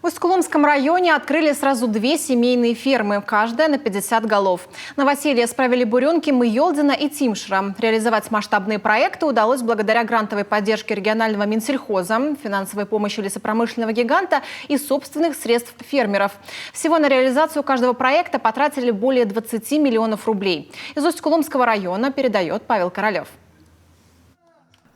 В Усть-Куломском районе открыли сразу две семейные фермы, каждая на 50 голов. Новоселье справили буренки Мыёлдина и Тимшра. Реализовать масштабные проекты удалось благодаря грантовой поддержке регионального Минсельхоза, финансовой помощи лесопромышленного гиганта и собственных средств фермеров. Всего на реализацию каждого проекта потратили более 20 миллионов рублей. Из Усть-Куломского района передает Павел Королев.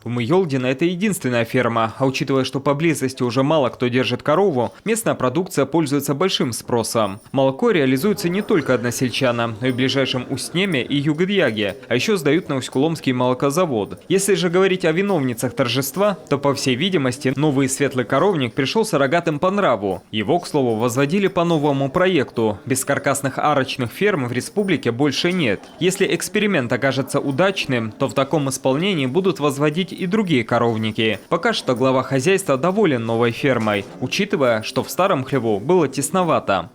У Мыёлдина это единственная ферма, а учитывая, что поблизости уже мало кто держит корову, местная продукция пользуется большим спросом. Молоко реализуется не только односельчанам, но и в ближайшем Устнеме и Югдяге, а еще сдают на Усть-Куломский молокозавод. Если же говорить о виновницах торжества, то, по всей видимости, новый светлый коровник пришелся рогатым по нраву. Его, к слову, возводили по новому проекту. Бескаркасных арочных ферм в республике больше нет. Если эксперимент окажется удачным, то в таком исполнении будут возводить и другие коровники. Пока что глава хозяйства доволен новой фермой, учитывая, что в старом хлеву было тесновато.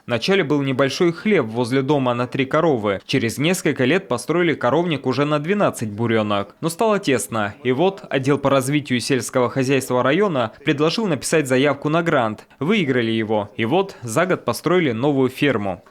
Вначале был небольшой хлев возле дома на 3 коровы. Через несколько лет построили коровник уже на 12 буренок. Но стало тесно. И вот отдел по развитию сельского хозяйства района предложил написать заявку на грант. Выиграли его. И вот за год построили новую ферму.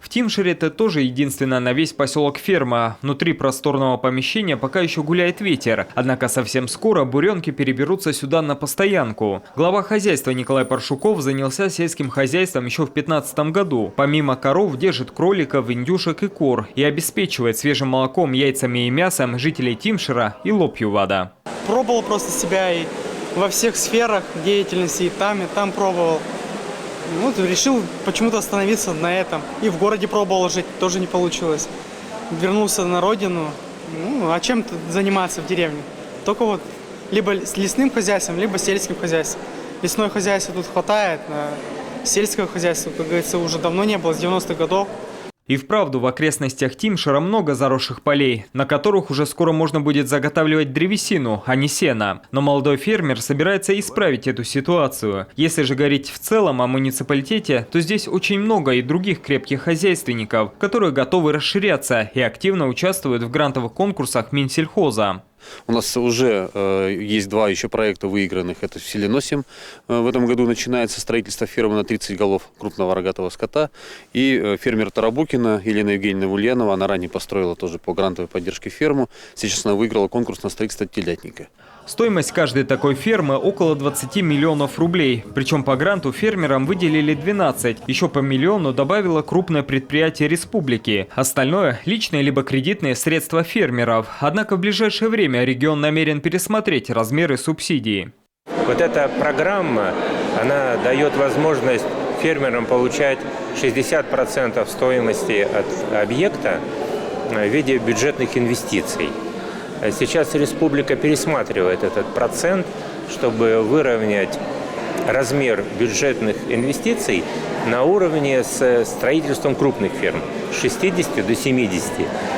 В Тимшере это тоже единственная на весь поселок ферма. Внутри просторного помещения пока еще гуляет ветер. Однако совсем скоро буренки переберутся сюда на постоянку. Глава хозяйства Николай Паршуков занялся сельским хозяйством еще в 2015 году. Помимо коров держит кроликов, индюшек и кур. И обеспечивает свежим молоком, яйцами и мясом жителей Тимшера и Лопьювада. Пробовал просто себя и во всех сферах деятельности, и там пробовал. Вот решил почему-то остановиться на этом. И в городе пробовал жить, тоже не получилось. Вернулся на родину. А чем заниматься в деревне? Только вот либо с лесным хозяйством, либо сельским хозяйством. Лесное хозяйство тут хватает, а сельского хозяйства, как говорится, уже давно не было, с 90-х годов. И вправду в окрестностях Тимшера много заросших полей, на которых уже скоро можно будет заготавливать древесину, а не сено. Но молодой фермер собирается исправить эту ситуацию. Если же говорить в целом о муниципалитете, то здесь очень много и других крепких хозяйственников, которые готовы расширяться и активно участвуют в грантовых конкурсах Минсельхоза. У нас уже есть 2 еще проекта выигранных. Это в селе Носим. В этом году начинается строительство фермы на 30 голов крупного рогатого скота. И фермер Тарабукина Елена Евгеньевна Ульянова, она ранее построила тоже по грантовой поддержке ферму. Сейчас она выиграла конкурс на строительство телятника. Стоимость каждой такой фермы около 20 миллионов рублей. Причем по гранту фермерам выделили 12. Еще по миллиону добавило крупное предприятие республики. Остальное – личные либо кредитные средства фермеров. Однако в ближайшее время регион намерен пересмотреть размеры субсидий. Вот эта программа, она дает возможность фермерам получать 60% стоимости от объекта в виде бюджетных инвестиций. Сейчас республика пересматривает этот процент, чтобы выровнять размер бюджетных инвестиций на уровне с строительством крупных ферм с 60 до 70.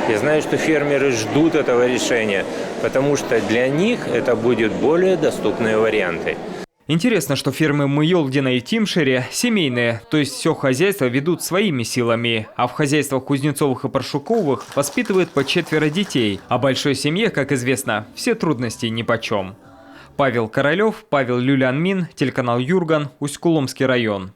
Я знаю, что фермеры ждут этого решения, потому что для них это будут более доступные варианты. Интересно, что фермы Мыёлдина и Тимшере семейные, то есть все хозяйство ведут своими силами, а в хозяйствах Кузнецовых и Паршуковых воспитывают по 4 детей. А большой семье, как известно, все трудности нипочем. Павел Королев, Павел Люлянмин, телеканал Юрган, Усть-Куломский район.